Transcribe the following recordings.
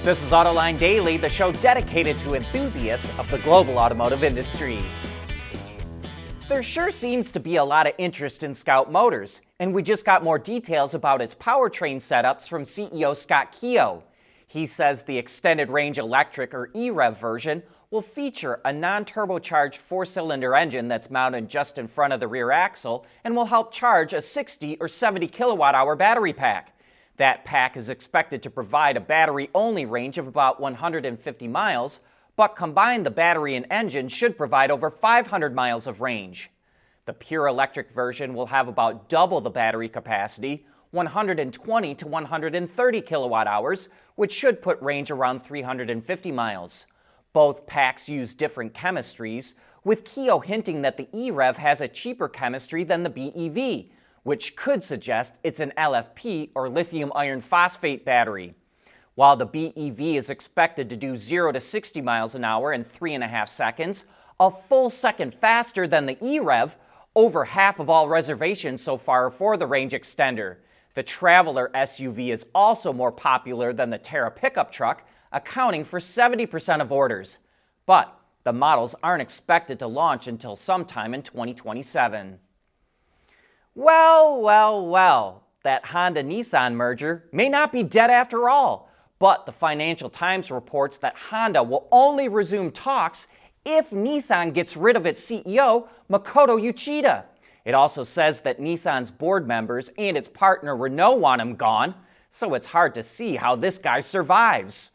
This is Autoline Daily, the show dedicated to enthusiasts of the global automotive industry. There sure seems to be a lot of interest in Scout Motors, and we just got more details about its powertrain setups from CEO Scott Keogh. He says the extended range electric or EREV version will feature a non-turbocharged four-cylinder engine that's mounted just in front of the rear axle and will help charge a 60 or 70 kilowatt-hour battery pack. That pack is expected to provide a battery-only range of about 150 miles, but combined the battery and engine should provide over 500 miles of range. The pure electric version will have about double the battery capacity, 120 to 130 kilowatt hours, which should put range around 350 miles. Both packs use different chemistries, with Keogh hinting that the EREV has a cheaper chemistry than the BEV, which could suggest it's an LFP or lithium iron phosphate battery. While the BEV is expected to do 0 to 60 miles an hour in 3.5 seconds, a full second faster than the EREV, over half of all reservations so far are for the range extender. The Traveler SUV is also more popular than the Terra pickup truck, accounting for 70% of orders. But the models aren't expected to launch until sometime in 2027. Well, that Honda-Nissan merger may not be dead after all, but the Financial Times reports that Honda will only resume talks if Nissan gets rid of its CEO, Makoto Uchida. It also says that Nissan's board members and its partner Renault want him gone, so it's hard to see how this guy survives.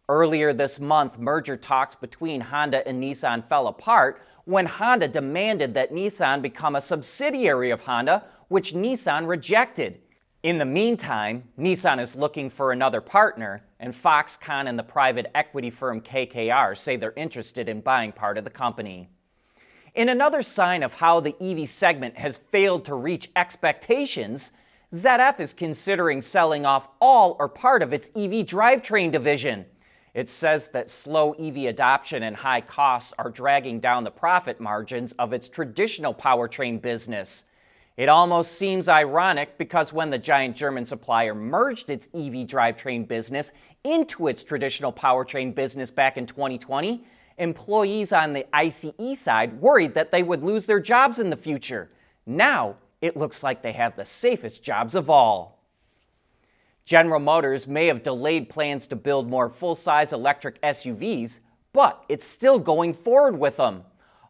Earlier this month, merger talks between Honda and Nissan fell apart when Honda demanded that Nissan become a subsidiary of Honda, which Nissan rejected. In the meantime, Nissan is looking for another partner, and Foxconn and the private equity firm KKR say they're interested in buying part of the company. In another sign of how the EV segment has failed to reach expectations, ZEV is considering selling off all or part of its EV drivetrain division. It says that slow EV adoption and high costs are dragging down the profit margins of its traditional powertrain business. It almost seems ironic because when the giant German supplier merged its EV drivetrain business into its traditional powertrain business back in 2020, employees on the ICE side worried that they would lose their jobs in the future. Now, it looks like they have the safest jobs of all. General Motors may have delayed plans to build more full-size electric SUVs, but it's still going forward with them.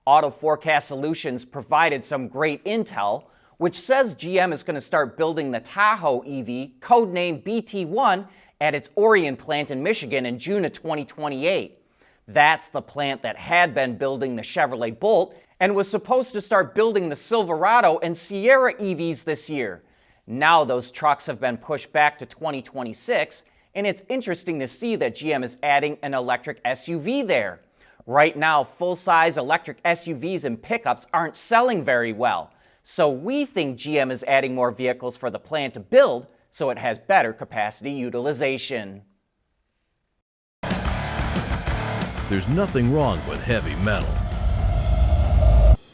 Auto Forecast Solutions provided some great intel, which says GM is going to start building the Tahoe EV, codenamed BT1, at its Orion plant in Michigan in June of 2028. That's the plant that had been building the Chevrolet Bolt and was supposed to start building the Silverado and Sierra EVs this year. Now those trucks have been pushed back to 2026, and it's interesting to see that GM is adding an electric SUV there. Right now, full-size electric SUVs and pickups aren't selling very well, so we think GM is adding more vehicles for the plant to build so it has better capacity utilization. There's nothing wrong with heavy metal.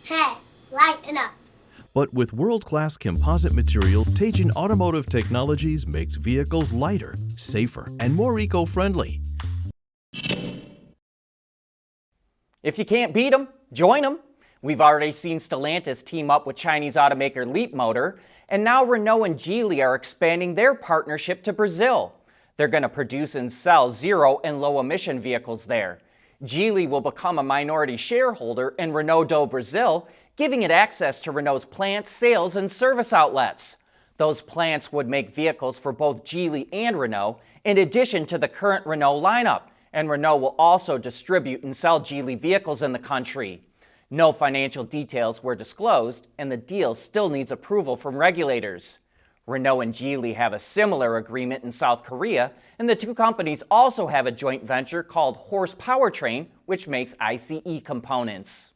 Hey, lighten up. But with world-class composite material, Teijin Automotive Technologies makes vehicles lighter, safer, and more eco-friendly. If you can't beat them, join them. We've already seen Stellantis team up with Chinese automaker Leapmotor, and now Renault and Geely are expanding their partnership to Brazil. They're going to produce and sell zero and low-emission vehicles there. Geely will become a minority shareholder in Renault do Brazil, giving it access to Renault's plants, sales, and service outlets. Those plants would make vehicles for both Geely and Renault, in addition to the current Renault lineup, and Renault will also distribute and sell Geely vehicles in the country. No financial details were disclosed, and the deal still needs approval from regulators. Renault and Geely have a similar agreement in South Korea, and the two companies also have a joint venture called Horse Powertrain, which makes ICE components.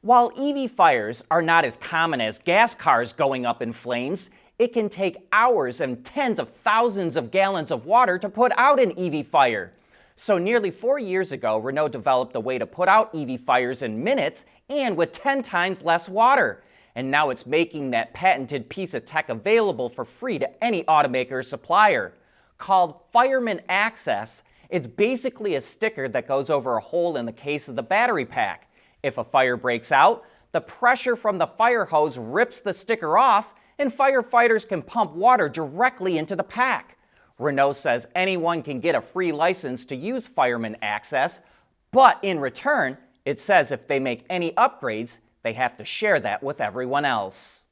While EV fires are not as common as gas cars going up in flames, it can take hours and tens of thousands of gallons of water to put out an EV fire. So nearly 4 years ago, Renault developed a way to put out EV fires in minutes and with 10 times less water. And now it's making that patented piece of tech available for free to any automaker or supplier. Called Fireman Access, It's basically a sticker that goes over a hole in the case of the battery pack. If a fire breaks out, the pressure from the fire hose rips the sticker off, and firefighters can pump water directly into the pack. Renault says anyone can get a free license to use Fireman Access, but in return, it says if they make any upgrades, they have to share that with everyone else.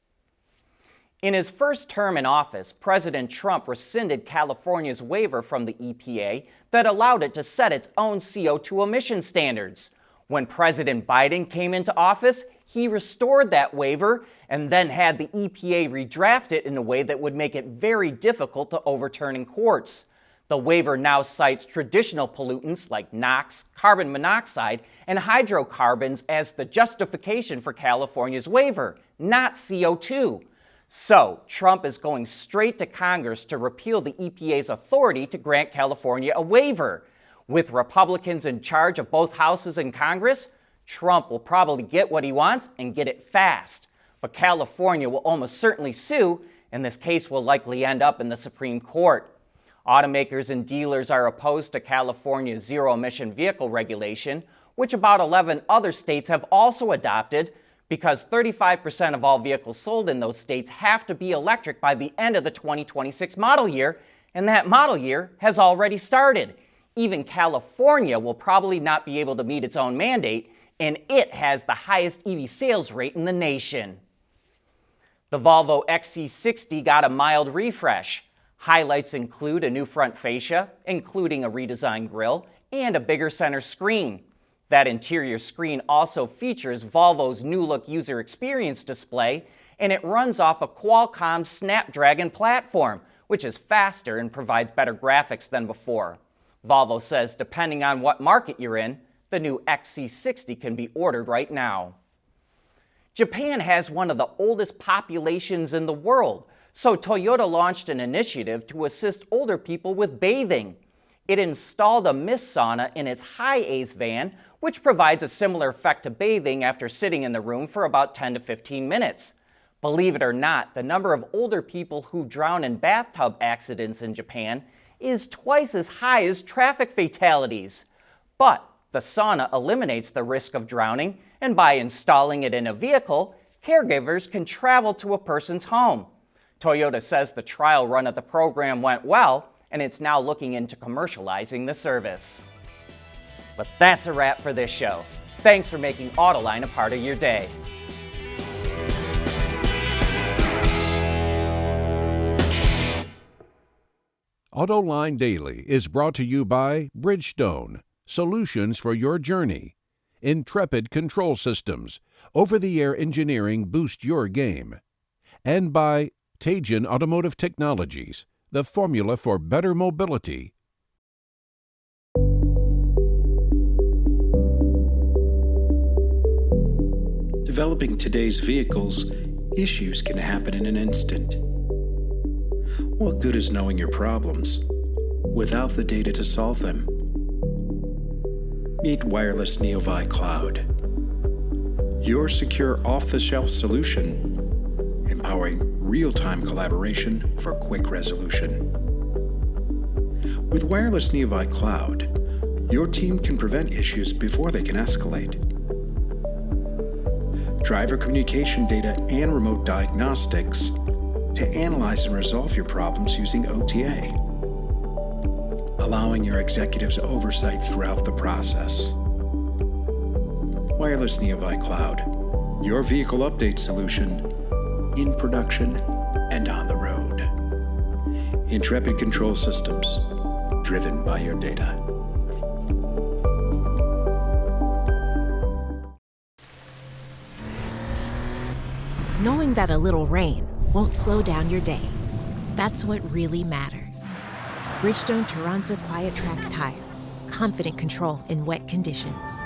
In his first term in office, President Trump rescinded California's waiver from the EPA that allowed it to set its own CO2 emission standards. When President Biden came into office, he restored that waiver and then had the EPA redraft it in a way that would make it very difficult to overturn in courts. The waiver now cites traditional pollutants like NOx, carbon monoxide, and hydrocarbons as the justification for California's waiver, not CO2. So, Trump is going straight to Congress to repeal the EPA's authority to grant California a waiver. With Republicans in charge of both houses in Congress, Trump will probably get what he wants and get it fast. But California will almost certainly sue, and this case will likely end up in the Supreme Court. Automakers and dealers are opposed to California's zero-emission vehicle regulation, which about 11 other states have also adopted, because 35% of all vehicles sold in those states have to be electric by the end of the 2026 model year, and that model year has already started. Even California will probably not be able to meet its own mandate, and it has the highest EV sales rate in the nation. The Volvo XC60 got a mild refresh. Highlights include a new front fascia, including a redesigned grille, and a bigger center screen. That interior screen also features Volvo's new-look user experience display, and it runs off a Qualcomm Snapdragon platform, which is faster and provides better graphics than before. Volvo says depending on what market you're in, the new XC60 can be ordered right now. Japan has one of the oldest populations in the world, so Toyota launched an initiative to assist older people with bathing. It installed a mist sauna in its HiAce van, which provides a similar effect to bathing after sitting in the room for about 10 to 15 minutes. Believe it or not, the number of older people who drown in bathtub accidents in Japan is twice as high as traffic fatalities. But the sauna eliminates the risk of drowning, and by installing it in a vehicle, caregivers can travel to a person's home. Toyota says the trial run of the program went well, and it's now looking into commercializing the service. But that's a wrap for this show. Thanks for making Autoline a part of your day. Autoline Daily is brought to you by Bridgestone, solutions for your journey. Intrepid Control Systems, over-the-air engineering boost your game. And by Teijin Automotive Technologies, the formula for better mobility. Developing today's vehicles, issues can happen in an instant. What good is knowing your problems without the data to solve them? Meet Wireless Neovi Cloud, your secure off-the-shelf solution, empowering real-time collaboration for quick resolution. With Wireless Neovi Cloud, your team can prevent issues before they can escalate. Driver communication data and remote diagnostics to analyze and resolve your problems using OTA, allowing your executives oversight throughout the process. Wireless Neovi Cloud, your vehicle update solution in production and on the road. Intrepid Control Systems, driven by your data. Knowing that a little rain won't slow down your day, that's what really matters. Bridgestone Turanza Quiet Track tires, confident control in wet conditions.